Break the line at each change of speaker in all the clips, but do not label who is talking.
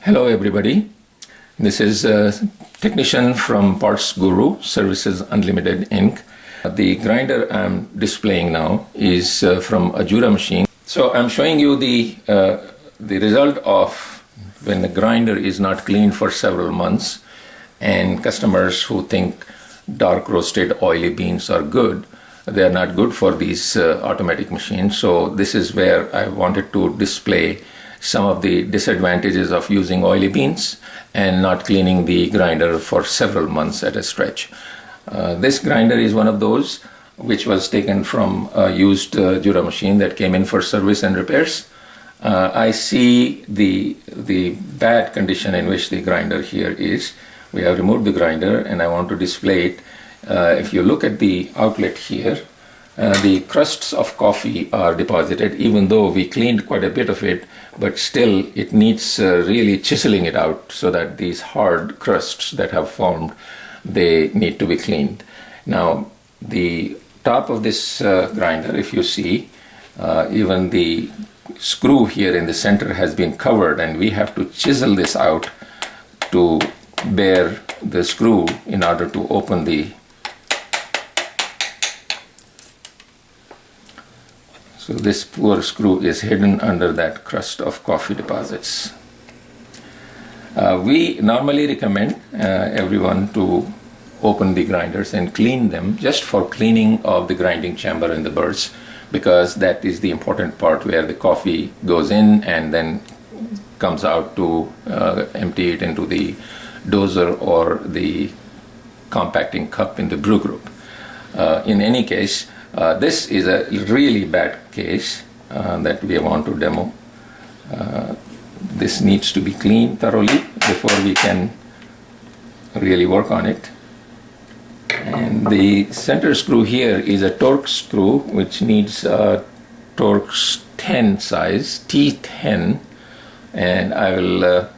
Hello everybody, this is a technician from Parts Guru Services Unlimited Inc. The grinder I'm displaying now is from a Jura machine. So I'm showing you the result of when the grinder is not cleaned for several months, and customers who think dark roasted oily beans are good, they are not good for these automatic machines. So this is where I wanted to display some of the disadvantages of using oily beans and not cleaning the grinder for several months at a stretch. This grinder is one of those which was taken from a used Jura machine that came in for service and repairs. I see the bad condition in which the grinder here is. We have removed the grinder and I want to display it. If you look at the outlet here, the crusts of coffee are deposited, even though we cleaned quite a bit of it, but still it needs really chiseling it out so that these hard crusts that have formed, they need to be cleaned. Now, the top of this grinder, if you see, even the screw here in the center has been covered, and we have to chisel this out to bear the screw in order to open the. So this poor screw is hidden under that crust of coffee deposits. We normally recommend everyone to open the grinders and clean them just for cleaning of the grinding chamber in the Burrs, because that is the important part where the coffee goes in and then comes out to empty it into the dozer or the compacting cup in the brew group. In any case, this is a really bad case that we want to demo. This needs to be cleaned thoroughly before we can really work on it. And the center screw here is a Torx screw, which needs a Torx 10 size, T10, and I will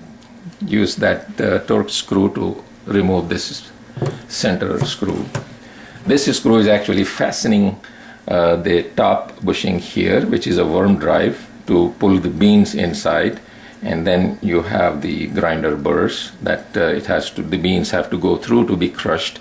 use that Torx screw to remove this center screw. This screw is actually fastening the top bushing here, which is a worm drive to pull the beans inside, and then you have the grinder burrs that the beans have to go through to be crushed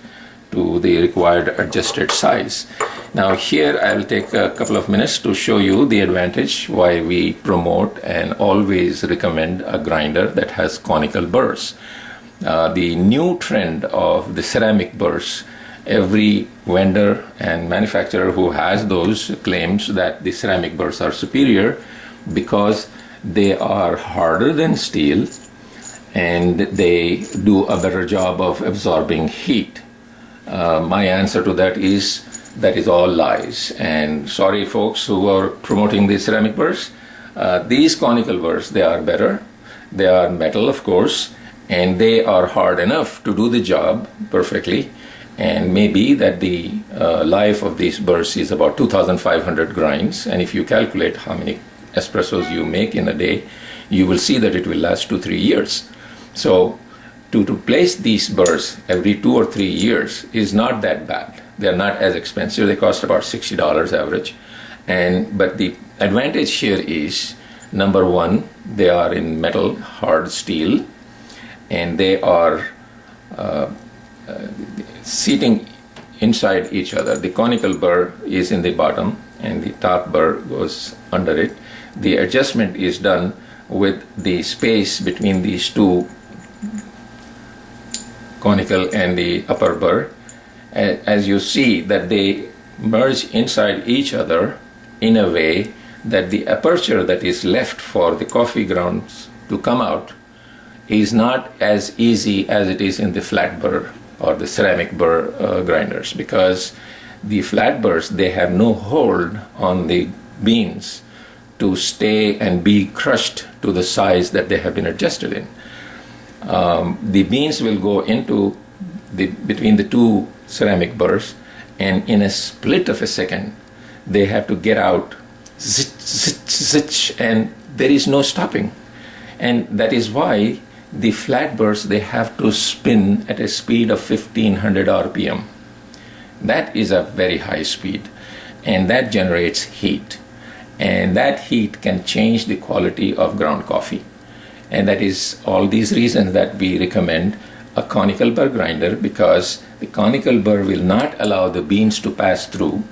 to the required adjusted size. Now here I will take a couple of minutes to show you the advantage why we promote and always recommend a grinder that has conical burrs. The new trend of the ceramic burrs, every vendor and manufacturer who has those claims that the ceramic burrs are superior because they are harder than steel and they do a better job of absorbing heat. My answer to that is all lies. And sorry folks who are promoting the ceramic burrs. These conical burrs, they are better. They are metal, of course, and they are hard enough to do the job perfectly. And maybe that the life of these burrs is about 2,500 grinds, and if you calculate how many espressos you make in a day, you will see that it will last 2-3 years. So to replace these burrs every 2 or 3 years is not that bad. They are not as expensive. They cost about $60 average. But the advantage here is, number one, they are in metal, hard steel, and they are seating inside each other. The conical burr is in the bottom and the top burr goes under it. The adjustment is done with the space between these two, conical and the upper burr. As you see that they merge inside each other in a way that the aperture that is left for the coffee grounds to come out is not as easy as it is in the flat burr or the ceramic burr grinders, because the flat burrs, they have no hold on the beans to stay and be crushed to the size that they have been adjusted in. The beans will go into between the two ceramic burrs, and in a split of a second they have to get out, zit, zit, zit, and there is no stopping. And that is why the flat burrs, they have to spin at a speed of 1500 RPM. That is a very high speed, and that generates heat, and that heat can change the quality of ground coffee. And that is all these reasons that we recommend a conical burr grinder, because the conical burr will not allow the beans to pass through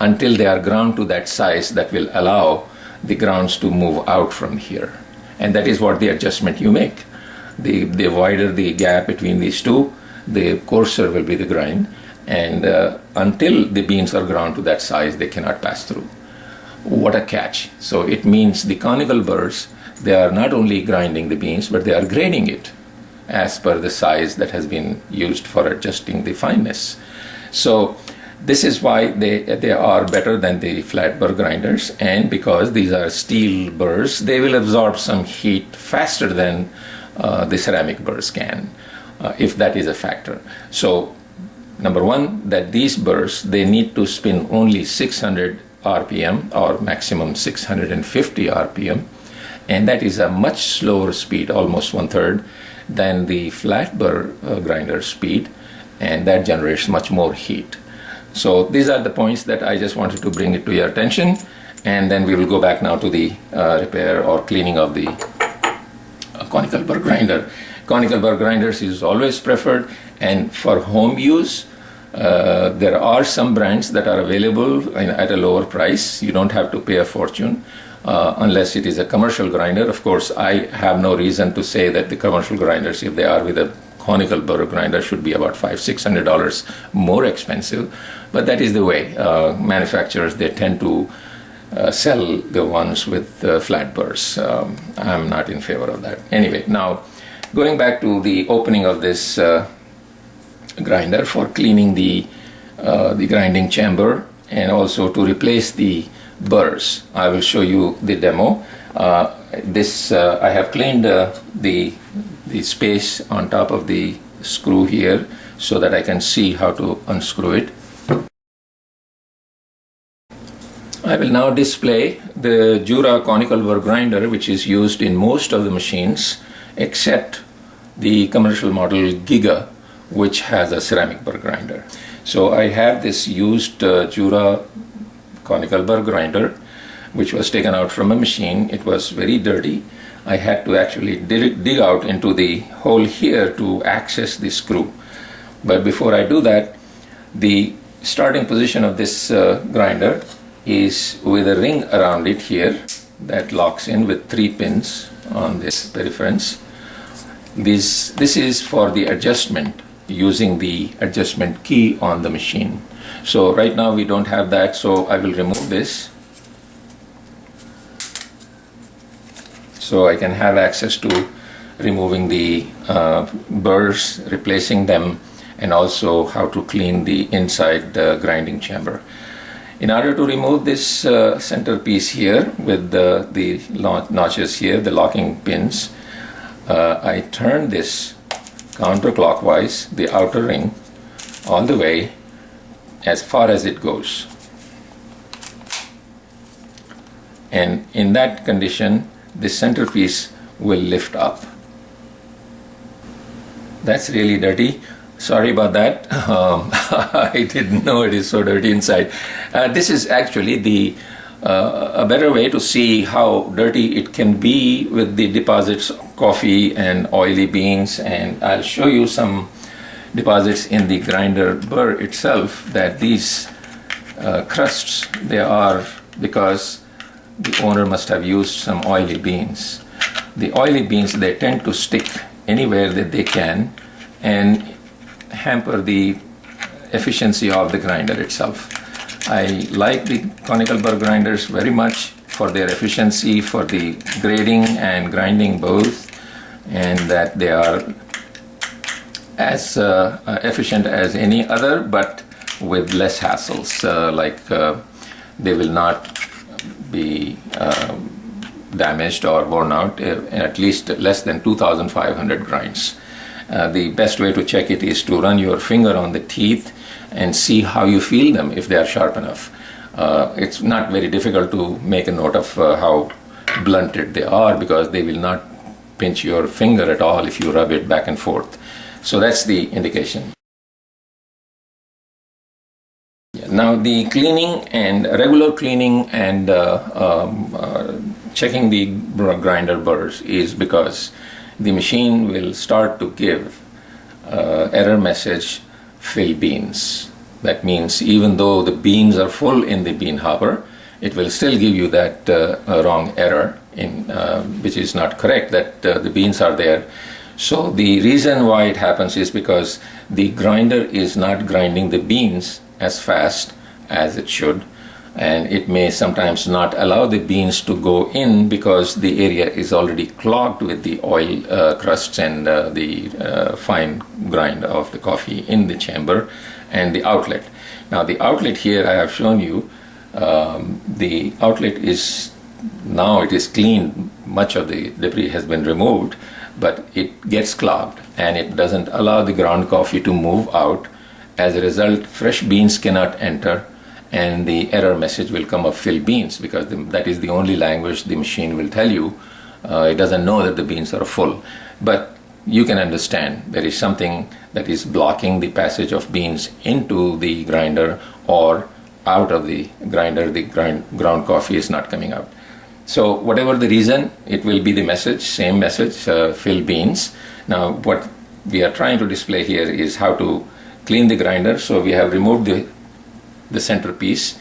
until they are ground to that size that will allow the grounds to move out from here. And that is what the adjustment you make. The wider the gap between these two, the coarser will be the grind. And until the beans are ground to that size, they cannot pass through. What a catch. So it means the conical burrs, they are not only grinding the beans, but they are grading it as per the size that has been used for adjusting the fineness. So this is why they are better than the flat burr grinders, and because these are steel burrs, they will absorb some heat faster than the ceramic burrs can, if that is a factor. So number one, that these burrs, they need to spin only 600 RPM or maximum 650 RPM, and that is a much slower speed, almost 1/3, than the flat burr grinder speed, and that generates much more heat. So these are the points that I just wanted to bring it to your attention, and then we will go back now to the repair or cleaning of the conical burr grinder. Conical burr grinders is always preferred, and for home use, there are some brands that are available at a lower price. You don't have to pay a fortune unless it is a commercial grinder. Of course, I have no reason to say that the commercial grinders, if they are with a conical burr grinder, should be about $500-600 more expensive. But that is the way manufacturers, they tend to sell the ones with flat burrs. I'm not in favor of that. Anyway, now going back to the opening of this grinder for cleaning the grinding chamber and also to replace the burrs. I will show you the demo. I have cleaned the space on top of the screw here so that I can see how to unscrew it. I will now display the Jura conical burr grinder, which is used in most of the machines except the commercial model Giga, which has a ceramic burr grinder. So I have this used Jura conical burr grinder, which was taken out from a machine. It was very dirty. I had to actually dig out into the hole here to access the screw. But before I do that, the starting position of this grinder is with a ring around it here that locks in with 3 pins on this peripherance. This is for the adjustment using the adjustment key on the machine. So right now we don't have that, so I will remove this so I can have access to removing the burrs, replacing them, and also how to clean the inside grinding chamber. In order to remove this centerpiece here with the notches here, the locking pins, I turn this counterclockwise, the outer ring, all the way as far as it goes. And in that condition, the centerpiece will lift up. That's really dirty. Sorry about that. I didn't know it is so dirty inside. This is actually a better way to see how dirty it can be with the deposits of coffee and oily beans, and I'll show you some deposits in the grinder burr itself, that these crusts, they are because the owner must have used some oily beans. The oily beans, they tend to stick anywhere that they can and hamper the efficiency of the grinder itself. I like the conical burr grinders very much for their efficiency, for the grading and grinding both, and that they are as efficient as any other, but with less hassles. They will not be damaged or worn out at least less than 2,500 grinds. The best way to check it is to run your finger on the teeth and see how you feel them, if they are sharp enough. It's not very difficult to make a note of how blunted they are, because they will not pinch your finger at all if you rub it back and forth. So that's the indication. Now the cleaning and regular cleaning and checking the grinder burrs is because the machine will start to give error message fill beans. That means even though the beans are full in the bean hopper, it will still give you that wrong error which is not correct, that the beans are there. So the reason why it happens is because the grinder is not grinding the beans as fast as it should, and it may sometimes not allow the beans to go in because the area is already clogged with the oil crusts and the fine grind of the coffee in the chamber and the outlet. Now the outlet here I have shown you, the outlet is now it is clean, much of the debris has been removed, but it gets clogged and it doesn't allow the ground coffee to move out. As a result, fresh beans cannot enter, and the error message will come of fill beans, because that is the only language the machine will tell you. It doesn't know that the beans are full. But you can understand there is something that is blocking the passage of beans into the grinder or out of the grinder. The ground coffee is not coming out. So whatever the reason, it will be the message, same message, fill beans. Now what we are trying to display here is how to clean the grinder. So we have removed the centerpiece,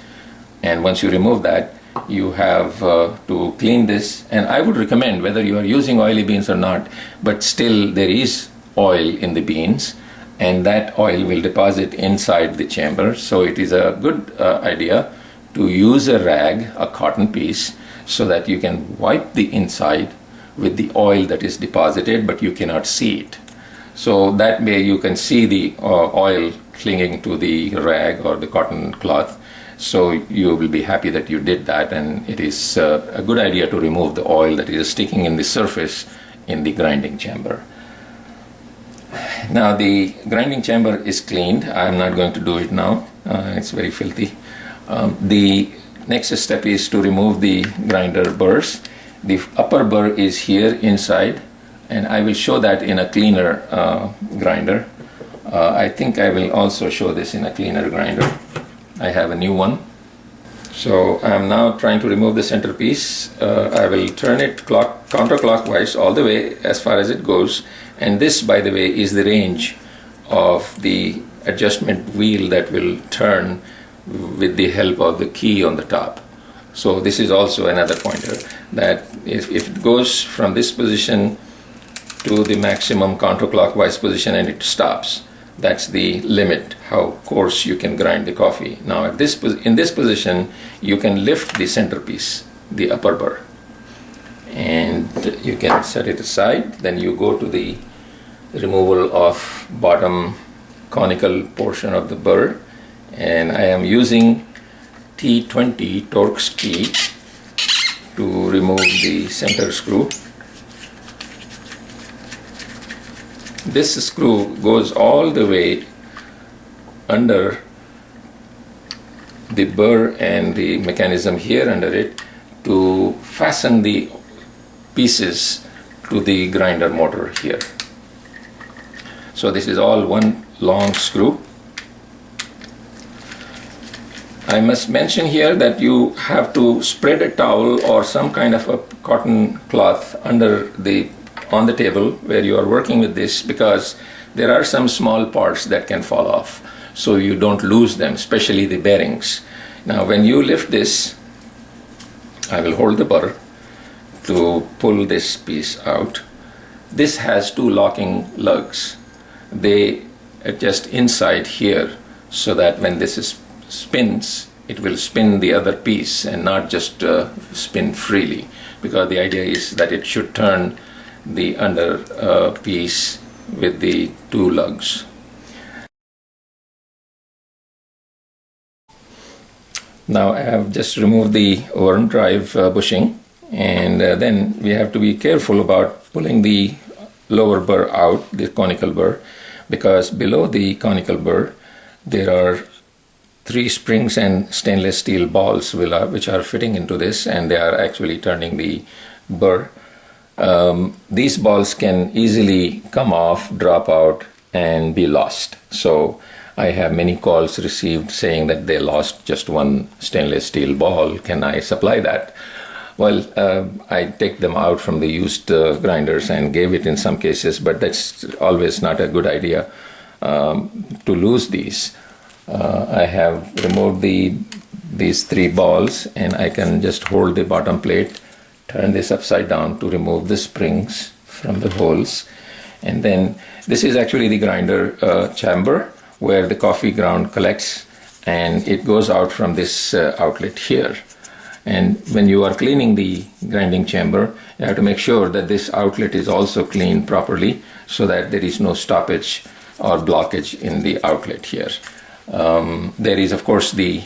and once you remove that, you have to clean this. And I would recommend, whether you are using oily beans or not, but still there is oil in the beans, and that oil will deposit inside the chamber. So it is a good idea to use a rag, a cotton piece, so that you can wipe the inside with the oil that is deposited, but you cannot see it. So that way you can see the oil clinging to the rag or the cotton cloth. So you will be happy that you did that, and it is a good idea to remove the oil that is sticking in the surface in the grinding chamber. Now the grinding chamber is cleaned. I am not going to do it now. It's very filthy. The next step is to remove the grinder burrs. The upper burr is here inside, and I will show that in a cleaner grinder. I think I will also show this in a cleaner grinder. I have a new one. So I am now trying to remove the centerpiece. I will turn it counterclockwise all the way as far as it goes. And this, by the way, is the range of the adjustment wheel that will turn with the help of the key on the top. So this is also another pointer, that if it goes from this position to the maximum counterclockwise position and it stops, that's the limit how coarse you can grind the coffee. Now in this position you can lift the centerpiece, the upper burr, and you can set it aside. Then you go to the removal of bottom conical portion of the burr, and I am using T20 Torx key to remove the center screw. This screw goes all the way under the burr and the mechanism here under it to fasten the pieces to the grinder motor here. So this is all one long screw. I must mention here that you have to spread a towel or some kind of a cotton cloth on the table where you are working with this, because there are some small parts that can fall off, so you don't lose them, especially the bearings. Now when you lift this, I will hold the burr to pull this piece out. This has two locking lugs. They adjust inside here so that when this spins, it will spin the other piece and not just spin freely, because the idea is that it should turn the under piece with the two lugs. Now I have just removed the worm drive bushing, and then we have to be careful about pulling the lower burr out, the conical burr, because below the conical burr there are 3 springs and stainless steel balls which are fitting into this, and they are actually turning the burr. These balls can easily come off, drop out, and be lost. So I have many calls received saying that they lost just one stainless steel ball. Can I supply that? Well, I take them out from the used grinders and gave it in some cases, but that's always not a good idea to lose these. I have removed these 3 balls, and I can just hold the bottom plate, turn this upside down to remove the springs from the holes. And then this is actually the grinder chamber where the coffee ground collects, and it goes out from this outlet here. And when you are cleaning the grinding chamber, you have to make sure that this outlet is also cleaned properly so that there is no stoppage or blockage in the outlet here. There is, of course, the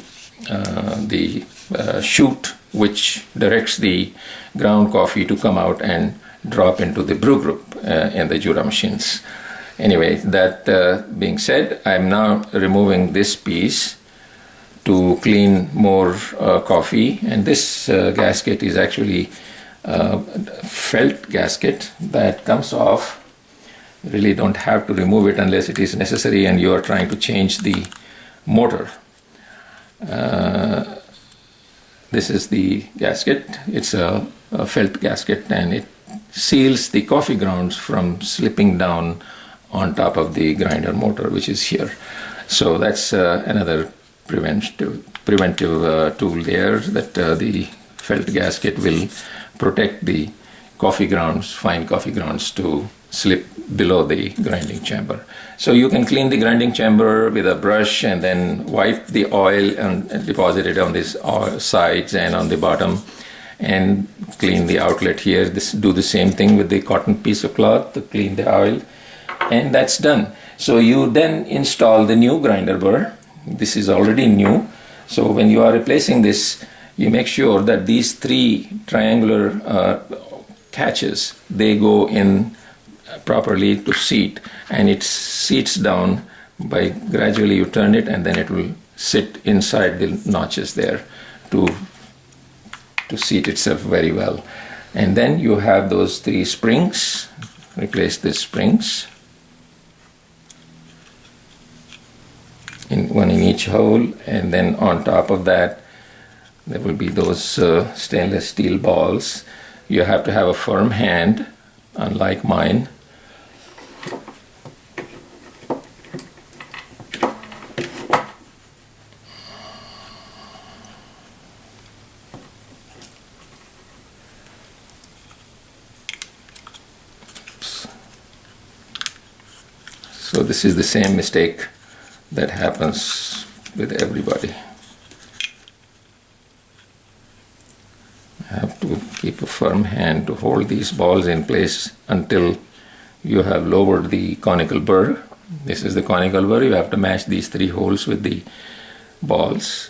chute which directs the ground coffee to come out and drop into the brew group in the Jura machines. Anyway, that being said, I'm now removing this piece to clean more coffee, and this gasket is actually a felt gasket that comes off. You really don't have to remove it unless it is necessary and you are trying to change the motor. This is the gasket. It's a felt gasket, and it seals the coffee grounds from slipping down on top of the grinder motor, which is here. So that's another preventive tool there, that the felt gasket will protect the coffee grounds, fine coffee grounds, to slip below the grinding chamber. So you can clean the grinding chamber with a brush and then wipe the oil and deposit it on these sides and on the bottom, and clean the outlet here. Do the same thing with the cotton piece of cloth to clean the oil, and that's done. So you then install the new grinder burr. This is already new. So when you are replacing this, you make sure that these 3 triangular catches, they go in properly to seat, and it seats down by gradually you turn it, and then it will sit inside the notches there to seat itself very well. And then you have those 3 springs. Replace the springs, one in each hole, and then on top of that there will be those stainless steel balls. You have to have a firm hand, unlike mine. So this is the same mistake that happens with everybody. You have to keep a firm hand to hold these balls in place until you have lowered the conical burr. This is the conical burr. You have to match these 3 holes with the balls.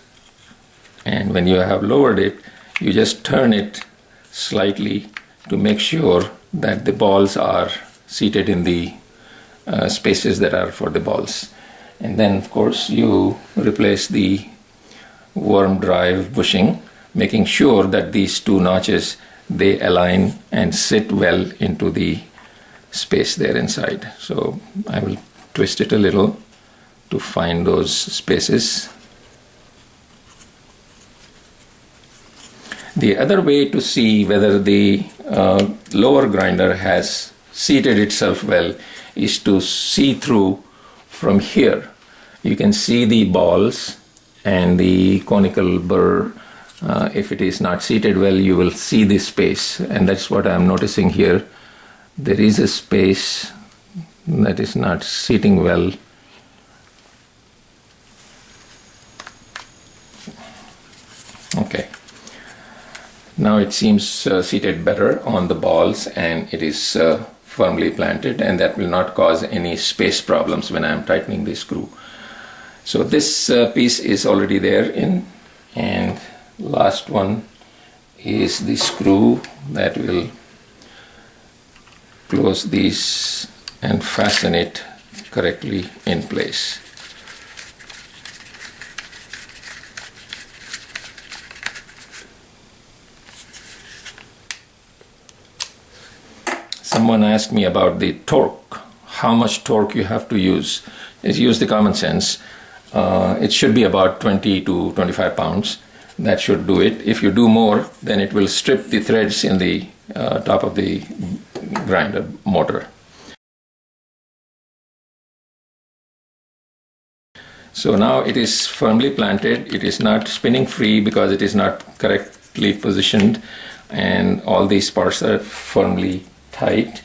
And when you have lowered it, you just turn it slightly to make sure that the balls are seated in the spaces that are for the balls. And then, of course, you replace the worm drive bushing, making sure that these 2 notches, they align and sit well into the space there inside. So I will twist it a little to find those spaces. The other way to see whether the lower grinder has seated itself well is to see through from here. You can see the balls and the conical burr. If it is not seated well, you will see this space, and that's what I'm noticing here. There is a space that is not seating well. Okay. Now it seems seated better on the balls, and it is firmly planted, and that will not cause any space problems when I am tightening the screw. So this piece is already there in, and last one is the screw that will close these and fasten it correctly in place. Someone asked me about the torque, how much torque you have to use. Is use the common sense. It should be about 20 to 25 pounds. That should do it. If you do more, then it will strip the threads in the top of the grinder motor. So now it is firmly planted. It is not spinning free because it is not correctly positioned, and all these parts are firmly tight.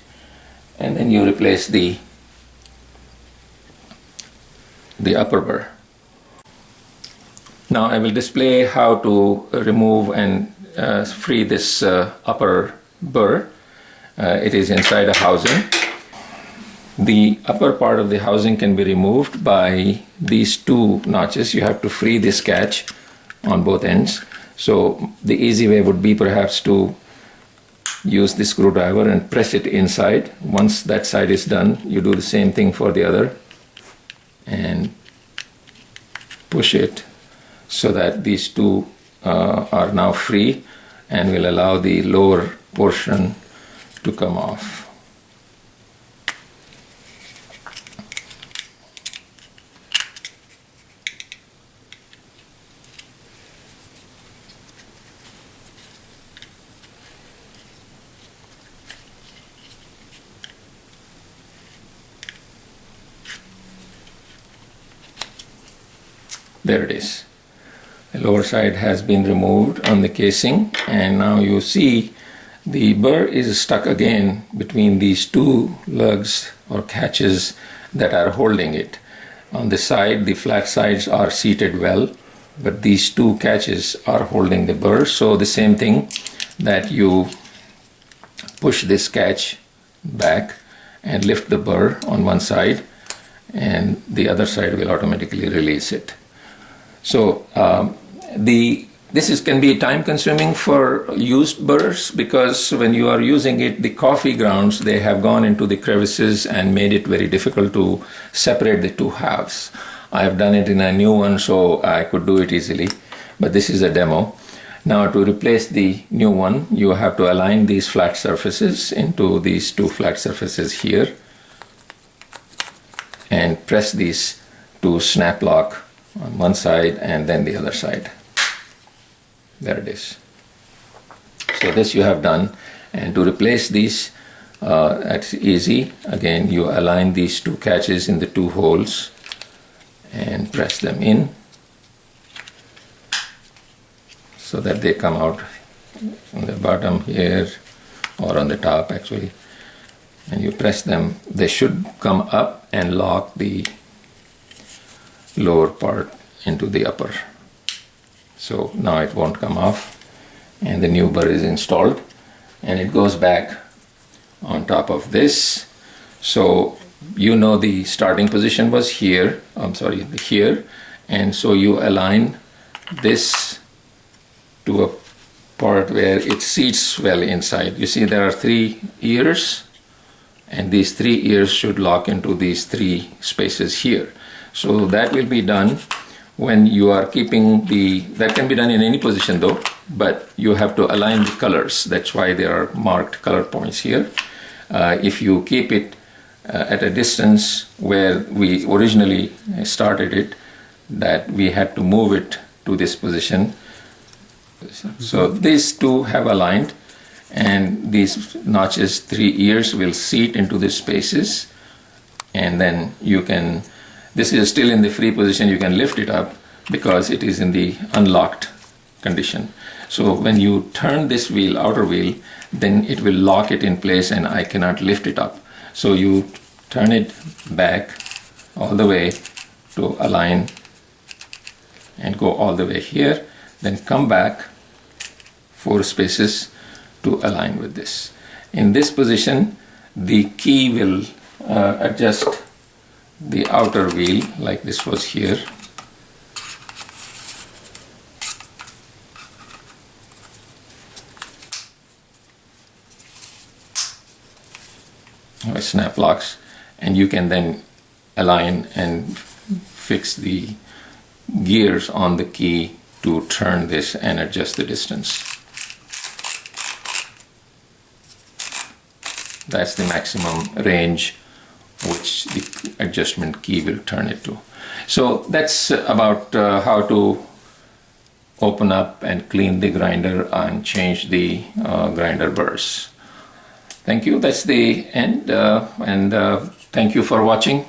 And then you replace the upper burr. Now I will display how to remove and free this upper burr. It is inside a housing. The upper part of the housing can be removed by these two notches. You have to free this catch on both ends. So the easy way would be perhaps to use the screwdriver and press it inside. Once that side is done, you do the same thing for the other and push it so that these two are now free and will allow the lower portion to come off. There it is. The lower side has been removed on the casing, and now you see the burr is stuck again between these two lugs or catches that are holding it. On the side, the flat sides are seated well, but these two catches are holding the burr. So the same thing, that you push this catch back and lift the burr on one side, and the other side will automatically release it. So this can be time consuming for used burrs, because when you are using it, the coffee grounds, they have gone into the crevices and made it very difficult to separate the two halves. I have done it in a new one, so I could do it easily, but this is a demo. Now to replace the new one, you have to align these flat surfaces into these two flat surfaces here and press these to snap lock on one side and then the other side. There it is. So this you have done, and to replace these, that's easy. Again, you align these two catches in the two holes and press them in so that they come out on the bottom here, or on the top actually, and you press them. They should come up and lock the lower part into the upper. So now it won't come off, and the new burr is installed, and it goes back on top of this. So you know the starting position was here, here, and so you align this to a part where it seats well inside. You see there are 3 ears, and these 3 ears should lock into these 3 spaces here. So that will be done when you are keeping that can be done in any position though, but you have to align the colors. That's why there are marked color points here. If you keep it at a distance where we originally started it, that we had to move it to this position. So these two have aligned, and these notches, 3 ears, will seat into the spaces, and then you can, this is still in the free position, you can lift it up because it is in the unlocked condition. So when you turn this wheel, outer wheel, then it will lock it in place and I cannot lift it up. So you turn it back all the way to align and go all the way here, then come back 4 spaces to align with this. In this position, the key will adjust the outer wheel like this was here. Snap locks, and you can then align and fix the gears on the key to turn this and adjust the distance. That's the maximum range which the adjustment key will turn it to. So that's about how to open up and clean the grinder and change the grinder burrs. Thank you. That's the end, and thank you for watching.